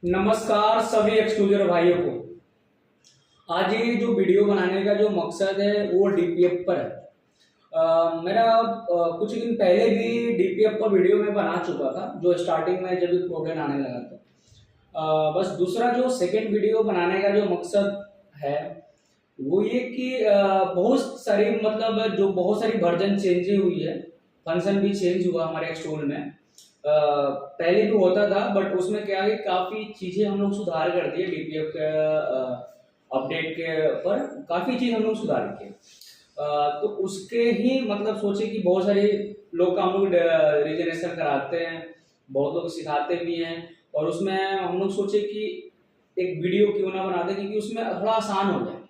नमस्कार सभी एक्सक्लूजर भाइयों को। आज ये जो वीडियो बनाने का जो मकसद है वो डीपीएफ पर है। मेरा कुछ दिन पहले भी डीपीएफ पर वीडियो में बना चुका था, जो स्टार्टिंग में जब भी प्रॉब्लम आने लगा था। बस दूसरा जो सेकंड वीडियो बनाने का जो मकसद है वो ये कि बहुत सारी मतलब जो बहुत सारी वर्जन चेंज हुई है, फंक्शन भी चेंज हुआ हमारे एक्सटूल में। पहले भी होता था बट उसमें क्या है, काफी चीजें हम लोग सुधार कर दिए डीपीएफ के अपडेट के पर काफी चीज हम लोग सुधार किए। तो उसके ही मतलब सोचे कि बहुत सारे लोग का हम लोग रिजर्वेशन कराते हैं, बहुत लोग सिखाते भी हैं, और उसमें हम लोग सोचे कि एक वीडियो क्यों ना बना दें, क्योंकि उसमें थोड़ा आसान हो जाए।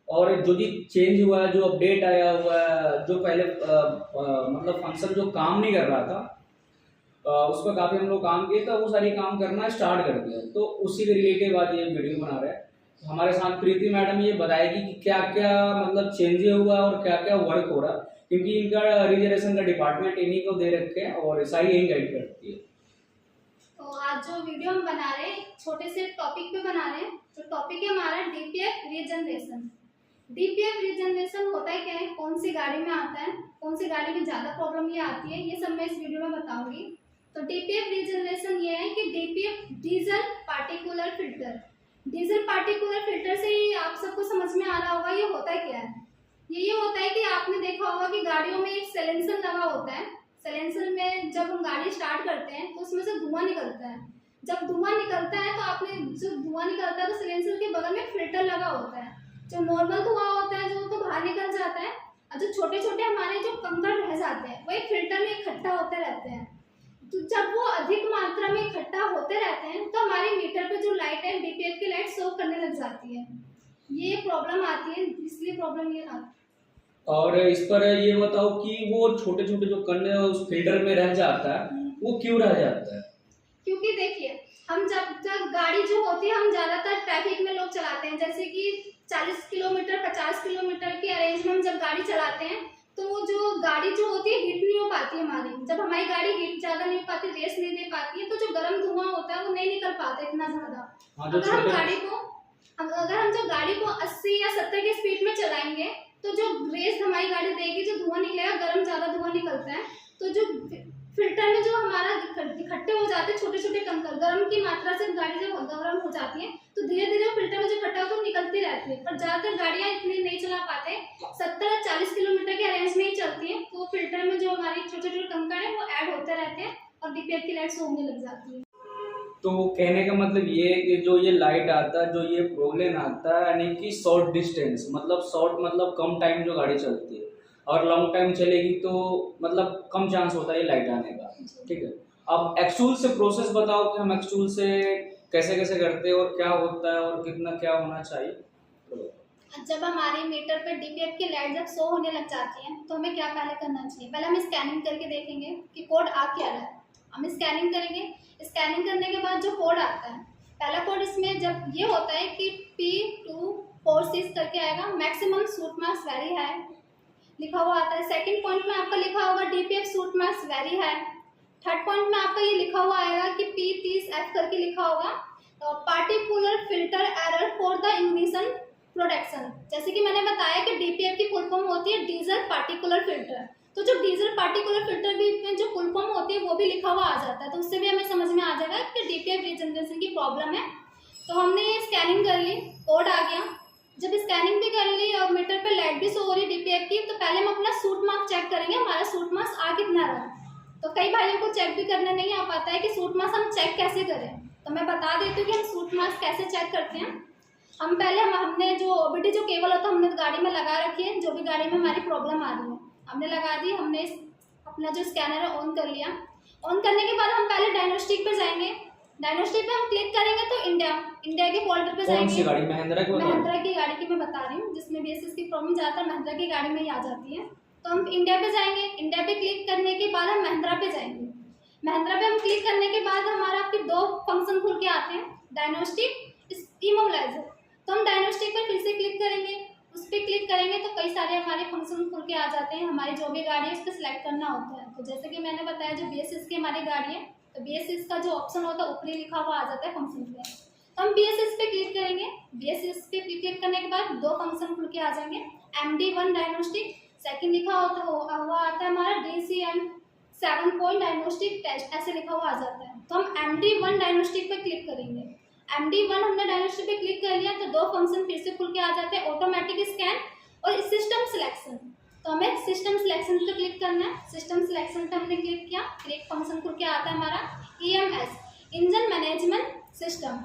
और जो भी चेंज हुआ है, जो अपडेट आया हुआ है, जो पहले मतलब फंक्शन जो काम नहीं कर रहा था, उस पर काफी हम लोग काम किए, तो वो सारी काम करना स्टार्ट कर दिया। तो उसी के रिलेटेड आज ये वीडियो बना रहे हैं। तो हमारे साथ प्रीति मैडम ये बताएगी कि क्या क्या मतलब चेंज हुआ और क्या क्या वर्क हो रहा, क्योंकि इनका रिजर्वेशन का डिपार्टमेंट इन्हीं को दे रखे हैं और सारी यही गाइड करती है। तो आज जो वीडियो हम बना रहे हैं छोटे से टॉपिक पे बना रहे हैं। जो टॉपिक है हमारा डीपीएफ रीजनरेशन। डीपीएफ रीजनरेशन होता है क्या है, कौन सी गाड़ी में आता है, कौन सी गाड़ी में ज़्यादा प्रॉब्लम ये आती है, ये सब मैं इस वीडियो में बताऊंगी। तो डीपीएफ रीजनरेशन ये है कि DPF diesel particular filter. Diesel particular filter से ही आप सबको समझ में आ रहा होगा ये होता है क्या है। ये होता है कि आपने देखा होगा कि गाड़ियों में एक साइलेंसर लगा होता है। साइलेंसर में जब हम गाड़ी स्टार्ट करते हैं तो उसमें से धुआं निकलता है। जब धुआं निकलता है तो आपने जो धुआं निकलता है तो साइलेंसर के बगल में फिल्टर लगा होता है। जो नॉर्मल धुआं होता है जो तो बाहर निकल जाता है, और जो छोटे छोटे हमारे जो कंकड़ रह जाते हैं वो एक फिल्टर में इकट्ठा होते रहते हैं। तो जब वो अधिक मात्रा में इकट्ठा होते रहते हैं तो हमारी मीटर पे जो लाइट है डीपीएफ की लाइट शो करने लग जाती है। ये प्रॉब्लम आती है, इसलिए प्रॉब्लम ये आती है। और इस पर ये बताओ कि वो छोटे छोटे जो कण उस फिल्टर में रह जाता है वो क्यों रह जाता है? क्योंकि देखिए, हम जब गाड़ी जो होती है हम ज्यादातर ट्रैफिक में लोग चलाते हैं, जैसे कि 40 किलोमीटर 50 किलोमीटर के अरेंज में हम जब गाड़ी चलाते हैं तो वो जो गाड़ी जो होती है हीट नहीं हो पाती है हमारी। जब हमारी गाड़ी हीट ज्यादा नहीं हो पाती, रेस नहीं दे पाती है, तो जो गर्म धुआं होता है वो नहीं निकल पाता इतना ज्यादा। अगर हम गाड़ी को अगर हम जब गाड़ी को 80 या 70 की स्पीड में चलाएंगे तो जो रेस हमारी गाड़ी देगी, जो धुआं निकलेगा, गर्म ज्यादा धुआं निकलता है, तो जो फिल्टर में जो हमारा इकट्ठे हो जाते हैं छोटे छोटे कंकड़, गर्म की मात्रा से गाड़ी जब गर्म हो जाती है तो धीरे धीरे फिल्टर में जो इकट्ठा होता है निकलती रहती है। पर ज्यादातर गाड़ियां इतनी नहीं चला पाते, 70-40 किलोमीटर के रेंज में ही चलती है, तो फिल्टर में जो हमारे छोटे छोटे कंकड़ है वो ऐड होते रहते हैं और डीपीएफ की लाइट होने लग जाती है। तो कहने का मतलब ये है कि जो ये लाइट आता है, जो ये प्रॉब्लम आता है, यानी कि शॉर्ट डिस्टेंस मतलब शॉर्ट मतलब कम टाइम जो गाड़ी चलती है, और लॉन्ग टाइम चलेगी तो मतलब कम चांस होता है ये लाइट आने का। ठीक है, अब एक्चुअल से प्रोसेस बताओ कि हम एक्चुअल से कैसे कैसे करते हैं और क्या होता है और कितना क्या होना चाहिए। तो जब हमारे मीटर पे डीपीएफ की लाइट जब शो होने लग जाती है तो हमें क्या पहले करना चाहिए, पहले हम स्कैनिंग करके देखेंगे कि कोड आ क्या रहा है। हम स्कैनिंग करेंगे, स्कैनिंग करने के बाद जो कोड आता है, पहला कोड इसमें जब ये होता है कि P246 करके आएगा, maximum suit marks very high लिखा हुआ आता है। सेकंड पॉइंट में आपका लिखा होगा DPF suit marks very high. Third point में आपका ये लिखा हुआ आएगा कि P30F करके लिखा होगा, particular filter error for the ignition protection. जैसे कि मैंने बताया कि डीपीएफ की फुल फॉर्म होती है डीजल पार्टिकुलर फिल्टर, तो जो डीजल पार्टिकुलर फिल्टर भी में जो फुल फॉर्म होती है वो भी लिखा हुआ आ जाता है, तो उससे भी हमें समझ में आ जाएगा कि डीपीएफ रीजनरेशन की प्रॉब्लम है। तो हमने ये स्कैनिंग कर ली, कोड आ गया। जब स्कैनिंग भी कर ली और मीटर पे लाइट भी शो हो रही डीपीएफ की, तो पहले हम अपना सूट मार्क्स चेक करेंगे, हमारा सूट मार्क्स आ कितना रहा। तो कई भाइयों को चेक भी करने नहीं आ पाता है कि सूट मार्क्स हम चेक कैसे करें, तो मैं बता देती हूँ कि हम सूट मार्क्स कैसे चेक करते हैं। हम पहले हमने जो ओबीडी जो केबल होता है हमने गाड़ी में लगा रखी है, जो भी गाड़ी में हमारी प्रॉब्लम आ रही है हमने लगा दी। हमने अपना जो स्कैनर है ऑन कर लिया। ऑन करने के बाद हम पहले डायग्नोस्टिक पे जाएंगे। डायग्नोस्टिक पे हम क्लिक करेंगे तो इंडिया के फोल्डर पे जाएंगे। कौन सी गाड़ी? महिंद्रा की गाड़ी की मैं बता रही हूँ, जिसमें बेसिस की प्रॉब्लम ज़्यादातर महिंद्रा की गाड़ी में ही आ जाती है। तो हम इंडिया पे जाएंगे, इंडिया पे क्लिक करने के बाद हम महिंद्रा पे जाएंगे। महिंद्रा पे हम क्लिक करने के बाद हमारा आपके दो फंक्शन खुल के आते हैं, डायग्नोस्टिक, इमोबिलाइजर। तो हम डायग्नोस्टिक पर फिर से क्लिक करेंगे, उस पर क्लिक करेंगे तो कई सारे हमारे फंक्शन खुल के आ जाते हैं। हमारी जो भी गाड़ी है उस पर सिलेक्ट करना होता है। तो जैसे कि मैंने बताया जो BS6 की हमारी गाड़ी है तो BS6 का जो ऑप्शन होता है ऊपरी लिखा हुआ आ जाता है फंक्शन पे। तो हम BS6 पे क्लिक करेंगे। BS6 पे क्लिक करने के बाद दो फंक्शन खुल के आ जाएंगे। MD1 डायग्नोस्टिक, सेकंड लिखा हुआ आता है हमारा DCM7 पॉइंट डायग्नोस्टिक टेस्ट, ऐसे लिखा हुआ आ जाता है। तो हम MD1 डायग्नोस्टिक पे क्लिक करेंगे। MD1 हमने डायग्नोस्टिक पे क्लिक कर लिया तो दो फंक्शन फिर से खुल के आ जाते हैं, ऑटोमेटिक स्कैन और सिस्टम सिलेक्शन। तो हमें सिस्टम सिलेक्शन पे क्लिक करना है। सिस्टम सिलेक्शन पे हमने क्लिक किया, फिर एक फंक्शन खुल के आता है हमारा EMS, इंजन मैनेजमेंट सिस्टम,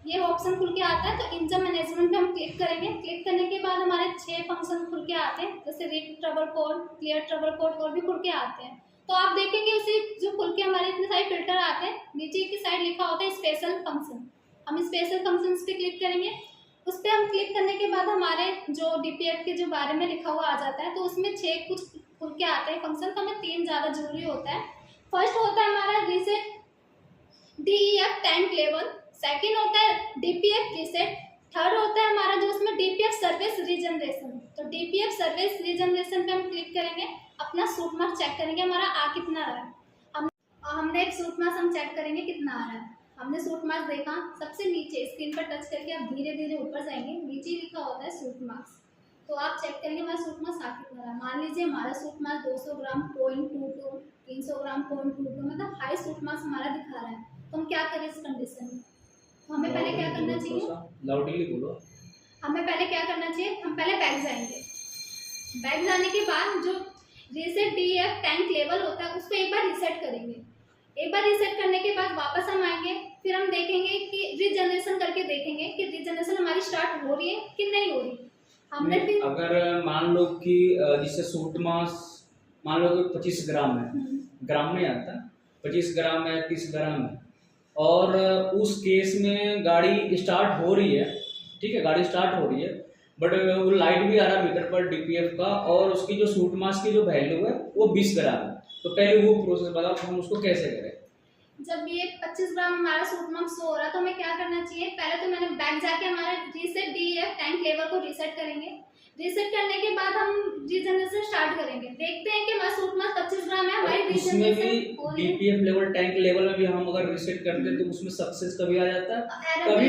ये ऑप्शन खुल के आता है। तो इंजन मैनेजमेंट पे हम क्लिक करेंगे। क्लिक करने के बाद हमारे 6 फंक्शन खुल के आते हैं, जैसे read trouble code, clear trouble code और भी खुल के आते हैं। तो आप देखेंगे उसी जो खुल के हमारे इतने सारे फिल्टर आते हैं, नीचे की साइड लिखा होता है स्पेशल फंक्शन। हम स्पेशल फंक्शंस पे क्लिक करेंगे। उस पर हम क्लिक करने के बाद हमारे जो DPF के जो बारे में लिखा हुआ आ जाता है। तो उसमें 6 कुछ खुल के आते हैं फंक्शन, तो हमें 3 ज़्यादा जरूरी होता है। फर्स्ट होता है हमारा reset DEF tank level, second होता है DPF रीसेट, थर्ड होता है हमारा जो उसमें DPF सर्विस रीजनरेशन। तो DPF सर्विस रीजनरेशन पे हम क्लिक करेंगे, अपना सूट मार्क्स चेक करेंगे हमारा आ कितना रहा है। हमने एक सूट मार्क्स हम चेक करेंगे कितना आ रहा है। हमने सूट मार्क्स देखा, सबसे नीचे स्क्रीन पर टच करके आप धीरे धीरे ऊपर जाएंगे, नीचे लिखा होता है सूट मार्क्स। तो आप चेक करेंगे हमारा सूट मार्क्स आ कितना रहा है। मान लीजिए हमारा सूट मार्क्स 200 ग्राम 0.22, 300 ग्राम 0.22, मतलब हाई सूट मार्क्स हमारा दिखा रहा है। तो हम क्या करें इस कंडीशन में? तो हमें पहले क्या करना चाहिए, लाउडली बोलो। हमें पहले क्या करना चाहिए, हम पहले बैक जाएंगे। बैक जाने के बाद जो रीसेट DEF टैंक लेवल होता है उसको एक बार रीसेट करेंगे। एक बार रीसेट करने के बाद वापस हम आएंगे, फिर हम देखेंगे कि रीजनरेशन करके देखेंगे कि रीजनरेशन हमारी स्टार्ट हो रही है कि नहीं हो रही। हमने फिर अगर मान लो कि जिससे सूट मास मान लो कि 25 ग्राम है, ग्राम में आता 25 ग्राम है, 30 ग्राम है, और उस केस में गाड़ी स्टार्ट हो रही है, ठीक है, गाड़ी स्टार्ट हो रही है, बट वो लाइट भी आ रहा है मीटर पर DPF का, और उसकी जो सूट मास की जो वैल्यू है वो 20 ग्राम है। तो पहले वो प्रोसेस बताओ हम उसको कैसे करें। जब ये 25 ग्राम हमारा सूट मार्क्स हो रहा है तो हमें क्या करना चाहिए, पहले तो मैंने बैक जाके हमारा रीसेट DEF टैंक लेवल को रीसेट करेंगे। रीसेट करने के बाद हम रीजनरेशन स्टार्ट करेंगे, देखते हैं कि हमारा सूट मार्क्स 25 ग्राम है, हमारी उसमें भी regeneration DPF level tank level में भी हम अगर रीसेट करते हैं तो उसमें सक्सेस कभी आ जाता है, कभी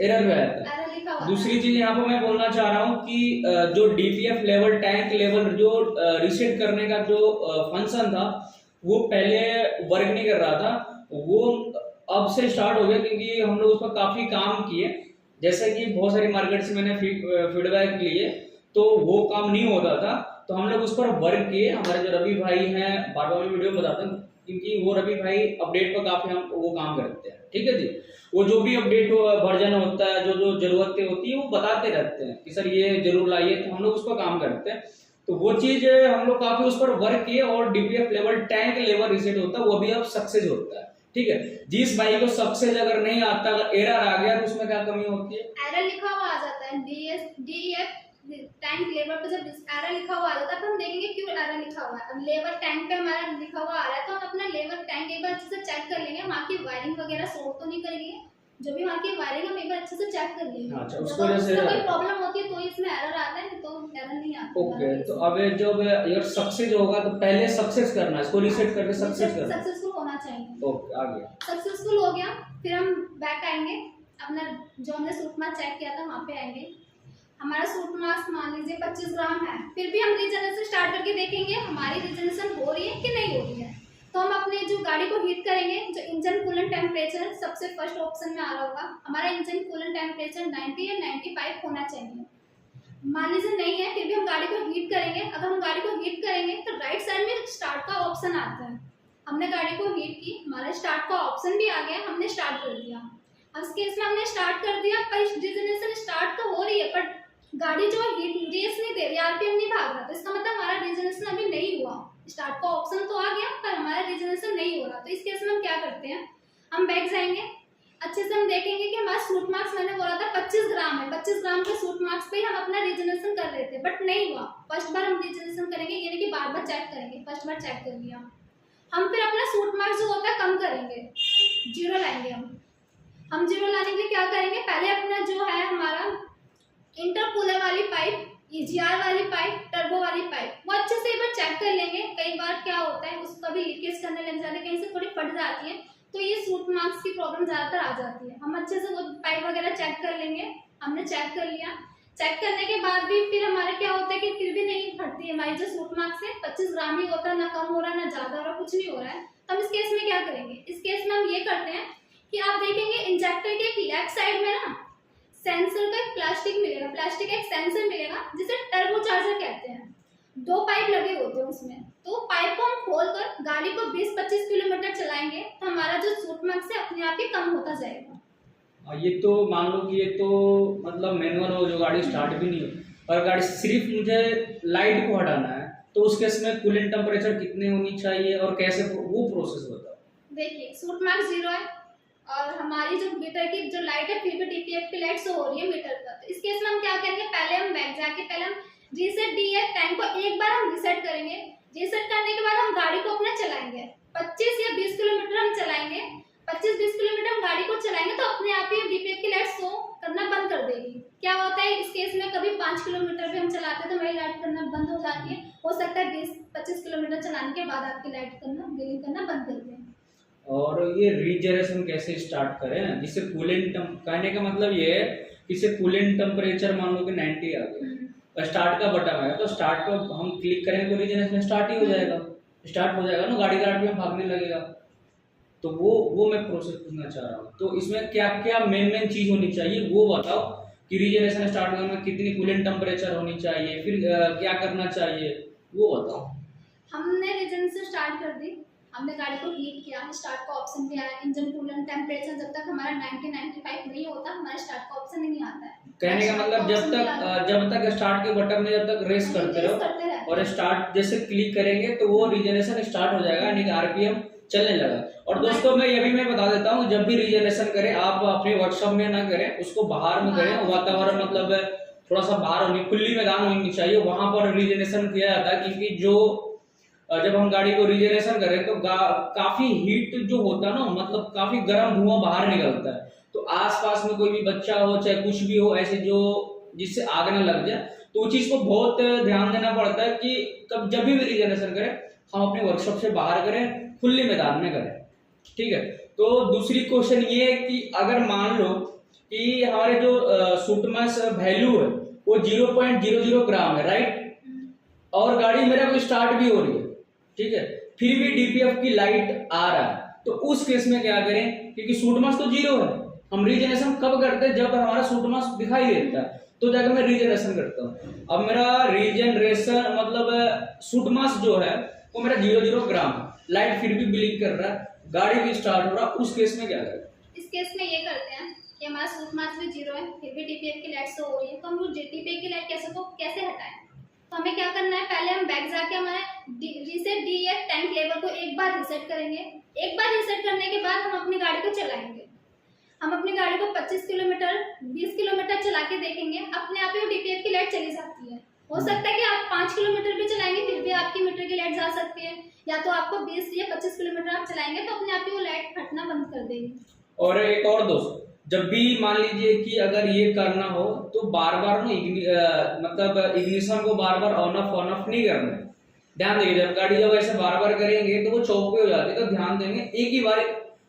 एरर में आता है। दूसरी चीज यहाँ पर मैं बोलना चाह रहा हूँ कि जो DPF लेवल टैंक लेवल जो रीसेट करने का जो फंक्शन था वो पहले वर्क नहीं कर रहा था, वो अब से स्टार्ट हो गया, क्योंकि हम लोग उस पर काफी काम किए। जैसे कि बहुत सारी मार्केट से मैंने फीडबैक लिए तो वो काम नहीं होता था, तो हम लोग उस पर वर्क किए। हमारे जो रवि भाई हैं, बार बार वीडियो में बताते हैं क्योंकि वो रवि भाई अपडेट पर काफी हम वो काम करते हैं, ठीक है जी। वो जो भी अपडेट वर्जन होता है, जो जो जरूरतें होती है वो बताते रहते हैं कि सर ये जरूर लाइए, तो हम लोग उस पर काम करते हैं। तो वो चीज हम लोग काफी उस पर वर्क किए, और DPF level tank level reset होता है वो भी अब सक्सेस होता है, ठीक है। जिस भाई को सक्सेस अगर नहीं आता, अगर एरर आ गया तो उसमें क्या कमी होती है, एरर लिखा हुआ आ जाता है DEF टैंक लेवल पे। जब एरर लिखा हुआ आ जाता है तो हम देखेंगे क्यों एरर लिखा हुआ है। अब लेवल टैंक पे हमारा लिखा हुआ आ रहा है तो हम अपना लेवल टैंक एक बार अच्छे से चेक कर लेंगे, वहाँ की वायरिंग वगैरह शॉर्ट तो नहीं करेंगे, जो भी वहाँ की वायरिंग हम एक बार अच्छे से चेक कर लेंगे। अच्छा, उसको वजह से कोई प्रॉब्लम होती है तो इसमें एरर आता है, तो एरर नहीं आता। ओके। तो अब जब ये सक्सेस होगा तो पहले सक्सेस करना है, इसको रीसेट करके सक्सेस करना है। सक्सेसफुल होना चाहिए। ओके, आ गया, सक्सेसफुल हो गया, फिर हम बैक आएंगे, अपना जो हमने सूट मार्क्स चेक किया था वहाँ पे आएंगे। हमारा सूट मार्क्स मान लीजिए 25 ग्राम है, फिर भी हम रीजनरेशन स्टार्ट करके देखेंगे हमारी रीजनरेशन हो रही है कि नहीं हो रही है। तो हम अपने जो गाड़ी को हीट करेंगे, जो इंजन कूलेंट टेम्परेचर सबसे फर्स्ट ऑप्शन में आ रहा होगा, हमारा इंजन कूलेंट टेम्परेचर 90 या 95 होना चाहिए। मान लीजिए नहीं है, फिर भी हम गाड़ी को हीट करेंगे। अगर हम गाड़ी को हीट करेंगे तो राइट साइड में स्टार्ट का ऑप्शन आता है। हमने गाड़ी को हीट की, हमारा स्टार्ट का ऑप्शन भी आ गया, हमने स्टार्ट कर दिया। अब इस केस में हमने स्टार्ट कर दिया, पर रीजनरेशन स्टार्ट तो हो रही है, पर गाड़ी जो हीट रेस नहीं दे रही, RPM नहीं भाग रहा, तो इसका मतलब हमारा रीजनरेशन अभी नहीं हुआ। स्टार्ट का ऑप्शन तो आ गया पर हमारा रीजनरेशन नहीं हो रहा। तो इस केस में हम क्या करते हैं, हम बैक जाएंगे, अच्छे से हम देखेंगे कि हमारा सूट मार्क्स मैंने बोला था 25 ग्राम है, 25 ग्राम के सूट मार्क्स पे हम अपना रीजनरेशन कर रहे थे, बट नहीं हुआ। फर्स्ट बार हम रीजनरेशन करेंगे, यानी कि बार बार चेक करेंगे। फर्स्ट बार चेक कर लिया, हम फिर अपना सूट मार्क्स जो होता है कम करेंगे, 0 लाएंगे। हम 0 लाने के लिए क्या करेंगे, पहले अपना जो है हमारा इंटरकूलर वाली पाइप EGR वाली पाइप, टर्बो वाली पाइप, वो अच्छे से एक बार चेक कर लेंगे। कई बार क्या होता है उसका भी लीकेज करने लग जाता है, कहीं से थोड़ी फट जाती है, तो ये सूट मार्क्स की प्रॉब्लम ज़्यादातर आ जाती है। हम अच्छे से वो पाइप वगैरह चेक कर लेंगे। हमने चेक कर लिया, चेक करने के बाद भी फिर हमारा क्या होता है कि फिर भी नहीं फटती है हमारी जो सूट मार्क्स है। 25 ग्राम ही होता है, ना कम हो रहा है ना ज़्यादा हो रहा है, कुछ नहीं हो रहा है। तो हम इस केस में क्या करेंगे, इस केस में हम ये करते हैं कि आप देखेंगे इंजेक्टर के लेफ्ट साइड में ना सेंसर का एक प्लास्टिक मिलेगा, प्लास्टिक का एक सेंसर मिलेगा जिसे टर्बो चार्जर कहते हैं। 2 पाइप लगे होते हैं उसमें, तो पाइप को हम खोलकर गाड़ी को 20-25 किलोमीटर चलाएंगे तो हमारा जो सूट मार्क्स है अपने आप ही कम होता जाएगा। ये तो मान लो कि ये तो मतलब मैनुअल हो, जो गाड़ी स्टार्ट भी नहीं हो, और गाड़ी सिर्फ मुझे लाइट को हटाना है, तो उस केस में कूलेंट टेम्परेचर कितनी होनी चाहिए और कैसे वो प्रोसेस होता है? देखिए सूट मार्क्स 0 है और हमारी जो मीटर की जो लाइट है फिर भी DPF की लाइट शो हो रही है मीटर पर। तो इस केस में हम क्या करेंगे, पहले हम बैक जाके पहले हम रीसेट DF टैंक को एक बार हम रीसेट करेंगे। रीसेट करने के बाद हम गाड़ी को अपना चलाएंगे, 25 या 20 किलोमीटर हम चलाएंगे। 25-20 किलोमीटर हम गाड़ी को चलाएंगे तो अपने आप ही DPF की लाइट शो करना बंद कर देगी। क्या होता है इस केस में, कभी 5 किलोमीटर भी हम चलाते हैं तो हमारी लाइट करना बंद हो जाती है। हो सकता है 20-25 किलोमीटर चलाने के बाद आपकी लाइट करना बिलिंग करना बंद कर दें। और ये रीजनरेशन कैसे स्टार्ट करें, जिससे कूलेंट, कहने का मतलब ये है कि इसे कूलेंट टेम्परेचर मान लो कि 90 आ गया, स्टार्ट का बटन आया तो स्टार्ट को हम क्लिक करेंगे तो रीजनरेशन स्टार्ट ही हो जाएगा, स्टार्ट हो जाएगा ना, गाड़ी का RPM भागने लगेगा। तो वो मैं प्रोसेस पूछना चाह रहा हूँ। तो इसमें क्या क्या मेन चीज होनी चाहिए वो बताओ, कि रीजनरेशन स्टार्ट करने में कितनी कूलेंट टेम्परेचर होनी चाहिए, फिर क्या करना चाहिए वो बताओ। हमने रीजनरेशन स्टार्ट कर दी, हमने गाड़ी को हीट किया, स्टार्ट का ऑप्शन भी आया। इंजन कूलेंट टेम्परेचर जब तक हमारा 90-95 नहीं होता हमारा स्टार्ट का ऑप्शन ही नहीं आता है। कहने का मतलब जब तक स्टार्ट के बटन में जब तक रेस करते रहो और स्टार्ट जैसे क्लिक करेंगे तो वो रीजनरेशन स्टार्ट हो जाएगा, यानी कि RPM चलने लगा। और दोस्तों मैं बता देता हूँ, जब भी रीजनरेशन करें आप अपने वर्कशॉप में ना करें, उसको बाहर में करें। वातावरण मतलब थोड़ा सा बाहर होनी, खुली मैदान होनी चाहिए, वहां पर रीजनरेशन किया जाता है। क्योंकि जब हम गाड़ी को रीजनरेशन करें तो काफी हीट जो होता है ना, मतलब काफी गर्म धुआं बाहर निकलता है। तो आसपास में कोई भी बच्चा हो चाहे कुछ भी हो ऐसे जो जिससे आग न लग जाए, तो उस चीज को बहुत ध्यान देना पड़ता है कि जब भी रीजनरेशन करें हम अपने वर्कशॉप से बाहर करें, खुले मैदान में करें, ठीक है। तो दूसरी क्वेश्चन ये है कि अगर मान लो कि हमारे जो सूट मास वैल्यू है वो 0.00 ग्राम है, राइट, और गाड़ी मेरा को स्टार्ट भी हो रही है, ठीक है, फिर भी DPF की लाइट आ रहा है, तो उस केस में क्या करें, क्योंकि सूट मास तो 0 है। हम रीजनरेशन कब करते हैं, जब हमारा सूट मास दिखाई देता है तो जाकर मैं रीजनरेशन करता हूँ। अब मेरा रीजनरेशन मतलब सूट मास जो है वो मेरा 0.00 ग्राम, लाइट फिर भी ब्लिंक कर रहा है, गाड़ी भी स्टार्ट हो रहा है, उस केस में क्या करें? इस केस में ये करते हैं कि हमारा सूट मास भी 0 है फिर भी DPF की लाइट शो हो रही है, तो हम लोग DPF की लाइट कैसे हटाएं। तो हमें क्या करना है, पहले हम बैक जाके हमारे रीसेट DF टैंक लेवल को एक बार रीसेट करेंगे। एक बार रीसेट करने के बाद हम अपनी गाड़ी को चलाएंगे। हम अपनी गाड़ी को 25 किलोमीटर 20 किलोमीटर चला के देखेंगे, अपने आप ही वो DPF की लाइट चली जाती है। हो सकता है कि आप 5 किलोमीटर भी चलाएंगे फिर भी आपकी मीटर की लाइट जा सकती है, या तो आपको 20 या 25 किलोमीटर आप चलाएंगे तो अपने आप ही वो लाइट फटना बंद कर देगी। और एक और दोस्त, जब भी मान लीजिए कि अगर ये करना हो तो बार बार ना मतलब इग्निशन को बार बार ऑन ऑफ नहीं करना। ध्यान देंगे, जब गाड़ी जब ऐसे बार बार करेंगे तो वो चौक पे हो जाती है, तो ध्यान देंगे एक ही बार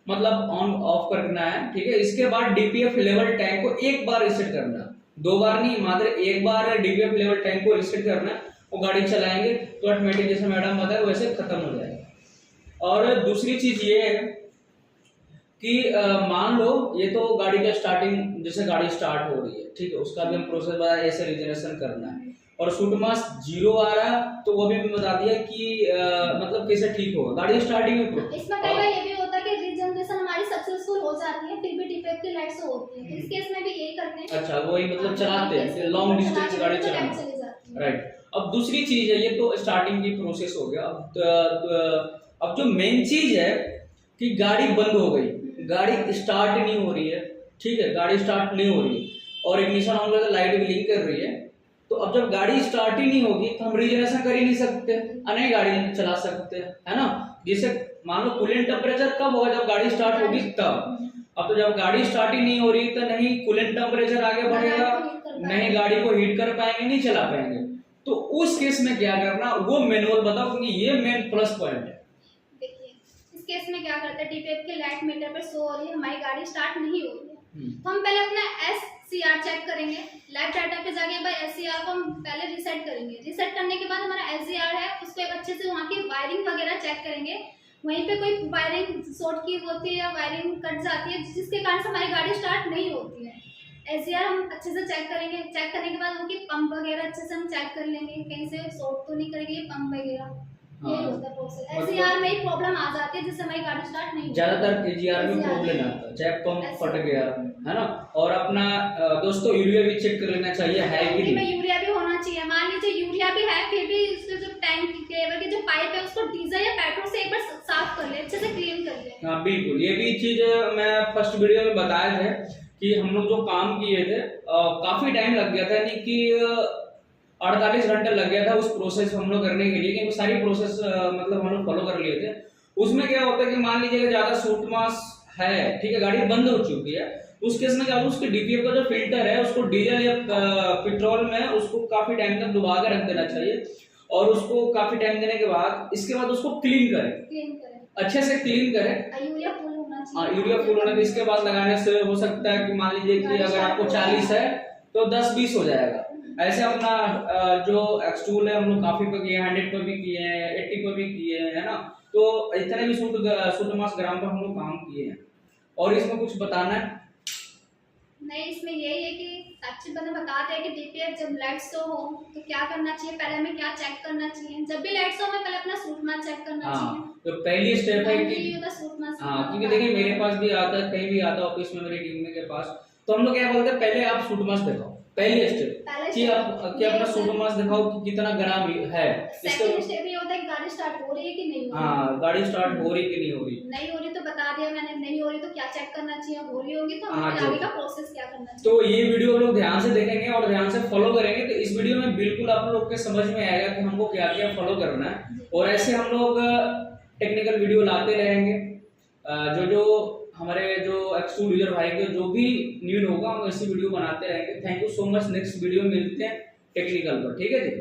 मतलब ऑन ऑफ करना है, ठीक है। इसके बाद DPF लेवल टैंक को एक बार रीसेट करना, 2 बार नहीं, मात्र एक बार DPF लेवल टैंक को रीसेट करना। वो गाड़ी चलाएंगे तो ऑटोमेटिक जैसे मैडम बताया वैसे खत्म हो जाएगा। और दूसरी चीज ये है कि मान लो ये तो गाड़ी का स्टार्टिंग, जैसे गाड़ी स्टार्ट हो रही है, ठीक है, उसका भी हम प्रोसेस बताया, ऐसे रीजनरेशन करना है। और सूट मास 0 आ रहा है तो वो भी बता दिया कि मतलब कैसे ठीक होगा गाड़ी स्टार्टिंग में। इसमें कई बार ये भी होता है कि रीजनरेशन हमारी सक्सेसफुल हो जाती है फिर भी DPF की लाइट शो होती है, इस केस में भी यही करते हैं। अच्छा, वही मतलब चलाते हैं लॉन्ग डिस्टेंस गाड़ी चलाते हैं, राइट। अब दूसरी चीज है, ये तो स्टार्टिंग की प्रोसेस हो गया। अब जो मेन चीज है कि गाड़ी बंद हो गई, गाड़ी स्टार्ट नहीं हो रही है, ठीक है, गाड़ी स्टार्ट नहीं हो रही और इग्निशन ऑन करके लाइट ब्लिंक कर रही है, तो अब जब गाड़ी स्टार्ट ही नहीं होगी तो हम रीजनरेशन कर ही नहीं सकते, नहीं गाड़ी चला सकते, है ना। जैसे मान लो कूलेंट टेम्परेचर कब होगा, जब गाड़ी स्टार्ट होगी तब। अब तो जब गाड़ी स्टार्ट ही नहीं हो रही तो नहीं कूलेंट टेम्परेचर आगे बढ़ेगा नहीं गाड़ी को हीट कर पाएंगे, नहीं चला पाएंगे। तो उस केस में क्या करना, वो मैनुअल बताओ, क्योंकि ये मेन प्लस पॉइंट है। देखिए इस केस में क्या करते हैं, डीपीएफ के लाइट मीटर पे शो हो रही है, हमारी गाड़ी स्टार्ट नहीं हो रही है, तो हम पहले अपना SCR चेक करेंगे। लाइव डाटा पे जाके भाई SCR को हम पहले रीसेट करेंगे। रीसेट करने के बाद हमारा SCR है, उसको एक अच्छे से वहाँ की वायरिंग वगैरह चेक करेंगे। वहीं पे कोई वायरिंग शॉर्ट की होती है या वायरिंग कट जाती है जिसके कारण से हमारी गाड़ी स्टार्ट नहीं होती है। SCR हम अच्छे से चेक करेंगे। चेक करने के बाद उनकी पंप वगैरह अच्छे से हम चेक कर लेंगे, कहीं से शॉर्ट तो नहीं करेगी पंप वगैरह। यही होता है प्रोसेस। SCR में ही प्रॉब्लम आ जाती है जिससे हमारी गाड़ी स्टार्ट नहीं होती। ज्यादातर AGR में प्रॉब्लम आता है, चाहे पंप फट गया है ना। और अपना दोस्तों यूरिया भी चेक कर लेना चाहिए है कि नहीं। में यूरिया भी होना चाहिए। मान लीजिए यूरिया भी है, फिर भी इसके जो टैंक केबल की जो पाइप है उसको डीजल या पेट्रोल से एक बार साफ कर ले, अच्छे से क्लीन कर ले। हाँ बिल्कुल, ये भी चीज मैं फर्स्ट वीडियो में बताया थे कि हम लोग जो काम किए थे काफी टाइम लग गया था, यानी कि 48 घंटे लग गया था उस प्रोसेस हम लोग करने के लिए, क्योंकि सारी प्रोसेस मतलब हम लोग फॉलो कर लिए थे। उसमें क्या होता है कि मान लीजिए ज्यादा सूट मास है, ठीक है, गाड़ी बंद हो चुकी है, उस केस में क्या होता है, उसके डीपीएफ का जो फिल्टर है उसको डीजल या पेट्रोल में उसको काफी टाइम तक डुबा के रख देना चाहिए। और उसको काफी टाइम देने के बाद इसके बाद उसको क्लीन करें, अच्छे से क्लीन करें। यूरिया फुल होना चाहिए। हाँ यूरिया फुल होना, इसके बाद लगाने से हो सकता है कि मान लीजिए कि अगर आपको 40 है तो 10-20 हो जाएगा। ऐसे अपना जो एक्सटूल है हम लोग काफी पे किए हैं, 100 पे भी किए हैं, 80 पे भी किए हैं, है ना। तो इतने भी सूट मास ग्राम पर हम लोग काम किए हैं। और इसमें कुछ बताना है? नहीं, इसमें यही है कि अच्छे बंदे बताते हैं कि डीपीएफ जब लाइट शो हो तो क्या करना चाहिए, पहले हमें क्या चेक करना चाहिए। जब भी लाइट शो हमें पहले अपना सूट मास चेक करना चाहिए। तो पहली स्टेप है कि क्योंकि देखिए मेरे पास भी आता है, कहीं भी आता है ऑफिस में मेरी टीम में के पास, तो हम लोग क्या बोलते हैं, पहले आप सूट मास दिखाओ, पहली स्टेप कि आप कि अपना सूट मास दिखाओ कि कितना ग्राम है। सेकंड स्टेप ये होता है कि गाड़ी स्टार्ट हो रही है कि नहीं हो रही। हाँ गाड़ी स्टार्ट हो रही कि नहीं हो रही। नहीं हो रही तो बता दिया मैंने, नहीं हो रही तो क्या चेक करना चाहिए, हो रही होगी तो हमें आगे का प्रोसेस क्या करना चाहिए। तो ये वीडियो हम लोग ध्यान से देखेंगे और ध्यान से फॉलो करेंगे, तो इस वीडियो में बिल्कुल आप लोग के समझ में आएगा कि हमको क्या क्या फॉलो करना है। और ऐसे हम लोग टेक्निकल वीडियो लाते रहेंगे। जो हमारे जो एक्सटूल यूजर भाई के जो भी नीड होगा हम ऐसी वीडियो बनाते रहेंगे। Thank you so much. Next video में मिलते हैं टेक्निकल पर, ठीक है जी।